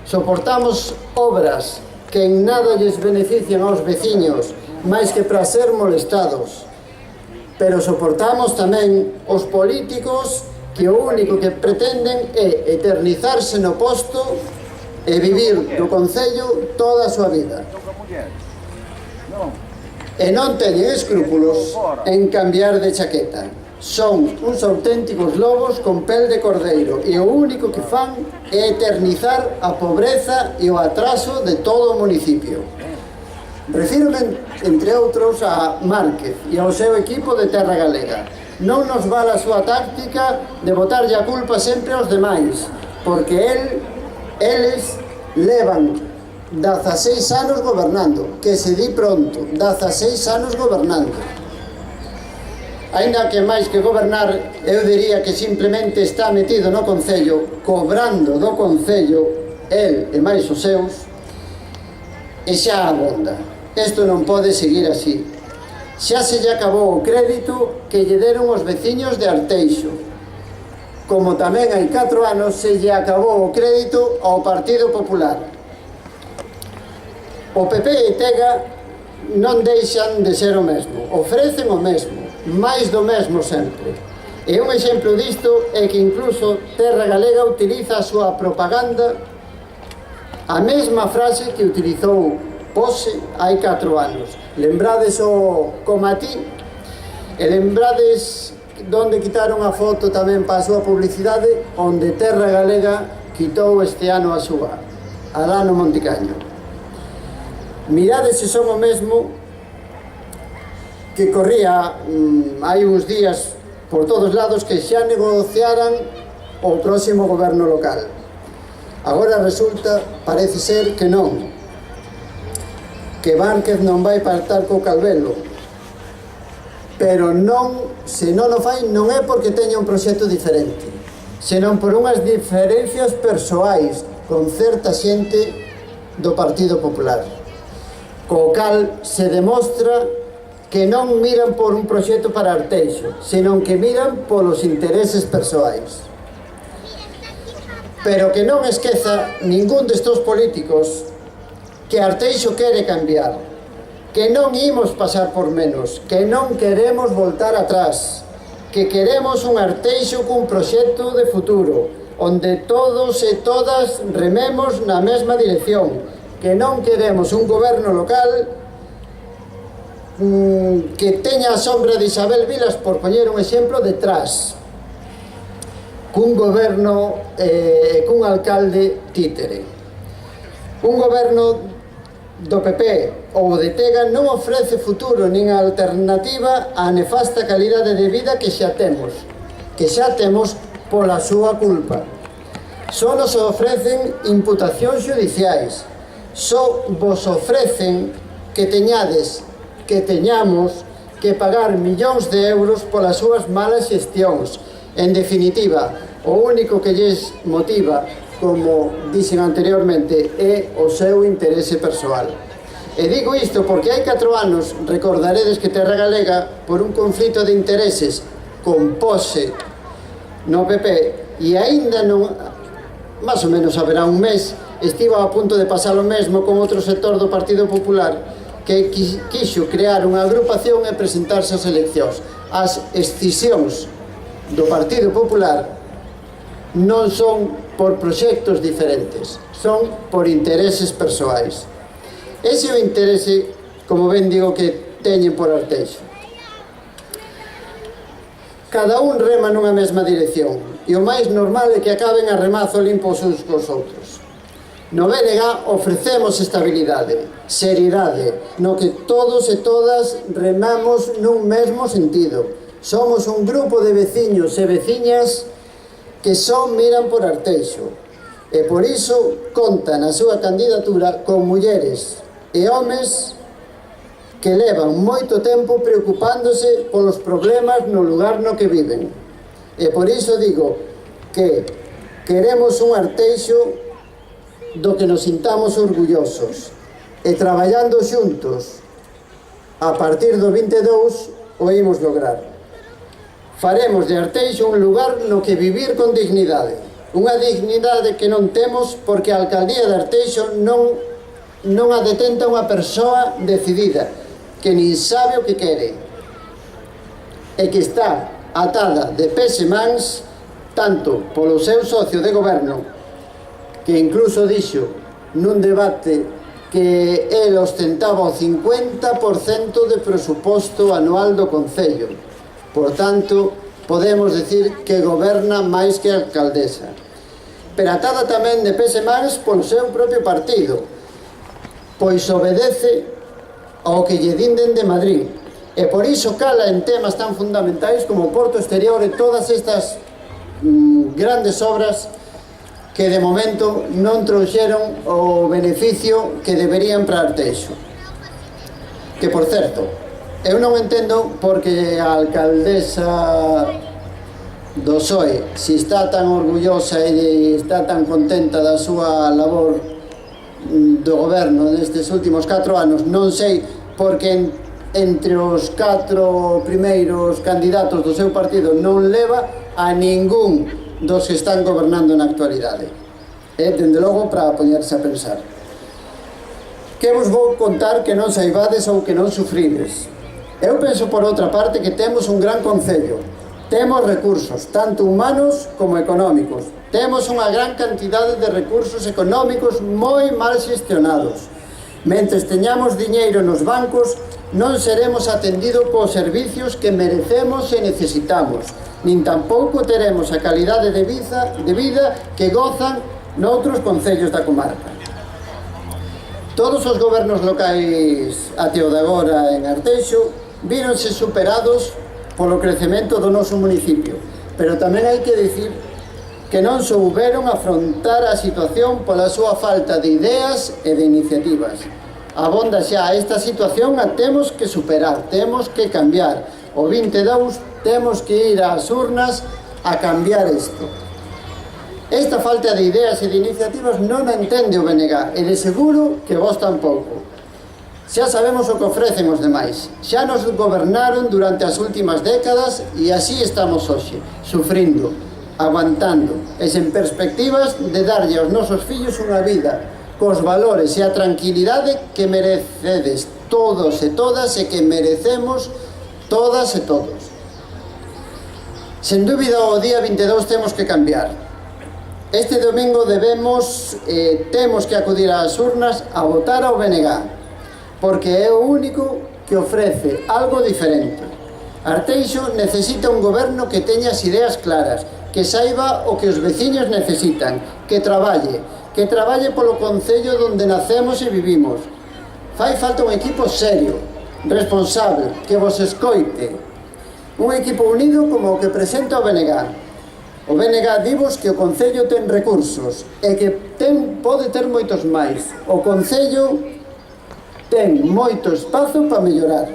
Soportamos obras que en nada lles benefician aos veciños, máis que para ser molestados. Pero soportamos tamén os políticos que o único que pretenden é eternizarse no posto e vivir do concello toda a súa vida. E non teñen escrúpulos en cambiar de chaqueta. Son uns auténticos lobos con pel de cordeiro e o único que fan é eternizar a pobreza e o atraso de todo o municipio. Refírome, entre outros, a Márquez e ao seu equipo de Terra Galega. Non nos vale a súa táctica de botarlle a culpa sempre aos demais, porque eles levan 16 anos gobernando, que se di pronto, 16 anos gobernando. Ainda que máis que gobernar, eu diría que simplemente está metido no concello, cobrando do concello, el e máis os seus, e xa abonda. Isto non pode seguir así. Xa se lle acabou o crédito que lle deron os veciños de Arteixo. Como tamén hai 4 anos se lle acabou o crédito ao Partido Popular. O PP e Tega non deixan de ser o mesmo, ofrecen o mesmo, máis do mesmo sempre. E un exemplo disto é que incluso Terra Galega utiliza a súa propaganda a mesma frase que utilizou Pose hai 4 anos. Lembrades o Comatí e lembrades donde quitaron a foto tamén para a súa publicidade, onde Terra Galega quitou este ano a súa, alá no Monticaño. Mirades se son o mesmo que corría hai uns días por todos lados que xa negociaran o próximo goberno local. Agora resulta, parece ser que non, que Márquez non vai pactar co Calvelo, pero non, se non o fai, non é porque teña un proxecto diferente, senón por unhas diferencias persoais con certa xente do Partido Popular, co cal se demostra que non miran por un proxecto para Arteixo, senón que miran polos intereses persoais. Pero que non esqueza ningún destos políticos que Arteixo quere cambiar, que non imos pasar por menos, que non queremos voltar atrás, que queremos un Arteixo cun proxecto de futuro, onde todos e todas rememos na mesma dirección, que non queremos un goberno local que teña a sombra de Isabel Vilas, por poñer un exemplo, detrás, cun goberno cun alcalde títere. Un goberno do PP ou de Tega non ofrece futuro nin alternativa á nefasta calidade de vida que xa temos pola súa culpa. Só nos ofrecen imputacións judiciais, só vos ofrecen que teñamos que pagar millóns de euros polas súas malas xestións. En definitiva, o único que lles motiva, como dixen anteriormente, é o seu interese persoal. E digo isto porque hai 4 anos recordaredes que Terra Galega, por un conflito de intereses con Pose no PP, e aínda non, máis ou menos haberá un mes, estivo a punto de pasar o mesmo con outro sector do Partido Popular que quixo crear unha agrupación e presentarse ás eleccións. As escisións do Partido Popular non son por proxectos diferentes, son por intereses persoais. Ese é o interese, como ben digo, que teñen por Arteixo. Cada un rema nunha mesma dirección, e o máis normal é que acaben a remazo limpos uns cos outros. No BNG ofrecemos estabilidade, seriedade, no que todos e todas remamos nun mesmo sentido. Somos un grupo de veciños e veciñas que só miran por Arteixo, e por iso contan a súa candidatura con mulleres e homes que levan moito tempo preocupándose polos problemas no lugar no que viven. E por iso digo que queremos un Arteixo do que nos sintamos orgullosos, e traballando xuntos a partir do 22 o imos lograr. Faremos de Arteixo un lugar no que vivir con dignidade. Unha dignidade que non temos porque a alcaldía de Arteixo non a detenta unha persoa decidida, que nin sabe o que quere, e que está atada de pés e mans tanto polo seu socio de goberno, que incluso dixo nun debate que el ostentaba o 50% de presuposto anual do Concello. Por tanto, podemos decir que goberna máis que a alcaldesa. Pero atada tamén de pés e mans polo seu propio partido, pois obedece ao que lle dinden de Madrid, e por iso cala en temas tan fundamentais como o Porto Exterior e todas estas grandes obras que de momento non trouxeron o beneficio que deberían para Arteixo. Que, por certo, eu non entendo porque a alcaldesa do PSOE, se está tan orgullosa e está tan contenta da súa labor do goberno nestes últimos 4 anos, non sei porque entre os 4 primeiros candidatos do seu partido non leva a ningún dos que están gobernando na actualidade. Dende logo, para poñerse a pensar. Que vos vou contar que non saibades ou que non sufrides? Eu penso, por outra parte, que temos un gran concello. Temos recursos, tanto humanos como económicos. Temos unha gran cantidade de recursos económicos moi mal xestionados. Mentres teñamos diñeiro nos bancos, non seremos atendidos por servicios que merecemos e necesitamos, nin tampouco teremos a calidade de vida que gozan noutros concellos da comarca. Todos os gobernos locais até o de agora en Arteixo víronse superados polo crecemento do noso municipio, pero tamén hai que dicir que non souberon afrontar a situación pola súa falta de ideas e de iniciativas. Abonda xa esta situación a temos que superar, temos que cambiar. O 22 temos que ir ás urnas a cambiar isto. Esta falta de ideas e de iniciativas non a entende o BNG, e de seguro que vos tampouco. Xa sabemos o que ofrecen os demais. Xa nos gobernaron durante as últimas décadas e así estamos hoxe, sufrindo, aguantando e sen perspectivas de darlle aos nosos fillos unha vida cos valores e a tranquilidade que merecedes todos e todas e que merecemos todas e todos. Sen dúbida, o día 22 temos que cambiar. Este domingo temos que acudir ás urnas a votar ao BNG, porque é o único que ofrece algo diferente. Arteixo necesita un goberno que teña as ideas claras, que saiba o que os veciños necesitan, que traballe polo concello onde nacemos e vivimos. Fai falta un equipo serio, responsable, que vos escoite. Un equipo unido como o que presenta o BNG. O BNG divos que o concello ten recursos e que pode ter moitos máis. O concello ten moito espazo para mellorar.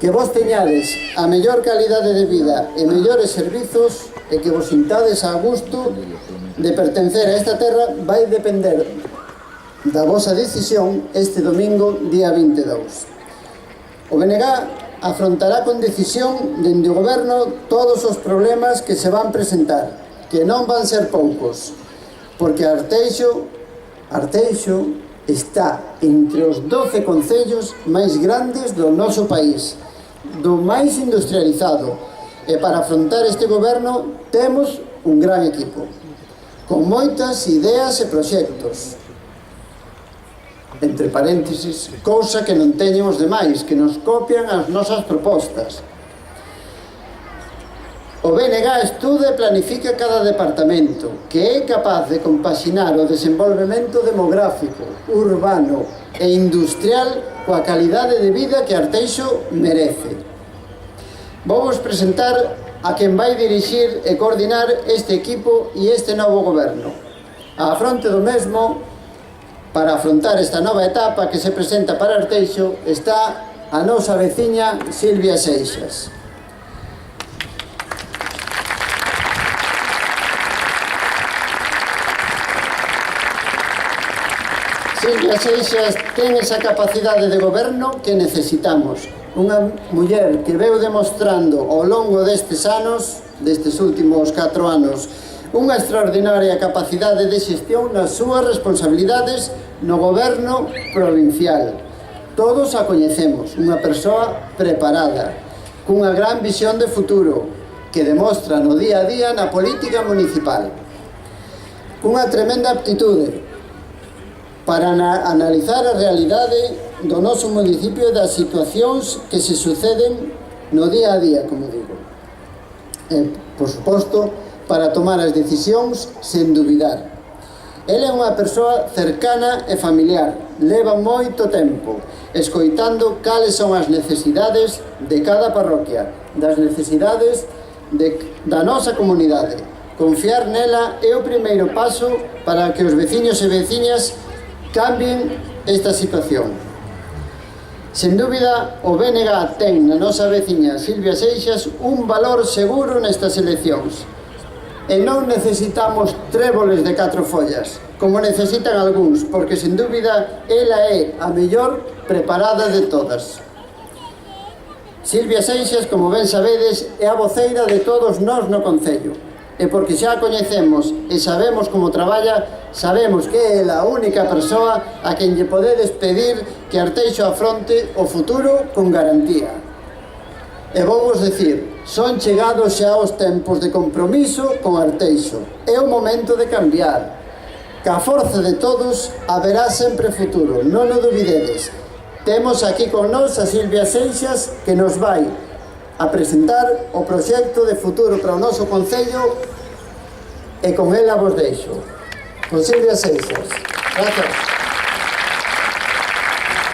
Que vos teñades a mellor calidade de vida e mellores servizos e que vos sintades a gusto de pertencer a esta terra vai depender da vosa decisión este domingo, día 22. O BNG afrontará con decisión dende o goberno todos os problemas que se van presentar, que non van ser poucos, porque Arteixo está entre os 12 concellos máis grandes do noso país, do máis industrializado, e para afrontar este goberno temos un gran equipo, con moitas ideas e proxectos, entre paréntesis, cousa que non teñen os demais, que nos copian as nosas propostas. O BNG estuda e planifica cada departamento, que é capaz de compaxinar o desenvolvemento demográfico, urbano e industrial coa calidade de vida que Arteixo merece. Vou vos presentar a quen vai dirixir e coordinar este equipo e este novo goberno. Á fronte do mesmo, para afrontar esta nova etapa que se presenta para Arteixo, está a nosa veciña Silvia Seixas. Silvia Seixas ten esa capacidade de goberno que necesitamos. Unha muller que veu demostrando ao longo destes anos, destes últimos 4 anos, unha extraordinaria capacidade de xestión nas súas responsabilidades no goberno provincial. Todos a coñecemos, unha persoa preparada, cunha gran visión de futuro, que demostra no día a día na política municipal. Cunha tremenda aptitude para analizar a realidade do noso municipio e das situacións que se suceden no día a día, como digo. E, por suposto, para tomar as decisións sen dubidar. Ele é unha persoa cercana e familiar, leva moito tempo escoitando cales son as necesidades de cada parroquia, das necesidades da nosa comunidade. Confiar nela é o primeiro paso para que os veciños e veciñas cambien esta situación. Sen dúbida, o BNG ten na nosa veciña Silvia Seixas un valor seguro nestas eleccións. E non necesitamos tréboles de 4 follas, como necesitan algúns, porque sen dúbida ela é a mellor preparada de todas. Silvia Seixas, como ben sabedes, é a voceira de todos nós no concello. E porque xa a coñecemos e sabemos como traballa, sabemos que é a única persoa a quen lle podedes pedir que Arteixo afronte o futuro con garantía. E vou vos decir, son chegados xa os tempos de compromiso con Arteixo. É o momento de cambiar. Que a forza de todos haberá sempre futuro, non o dubidedes. Temos aquí con nós a Silvia Seixas, que nos vai a presentar o proxecto de futuro para o noso concello, e con ela vos deixo. Con Silvia Seixas. Gracias.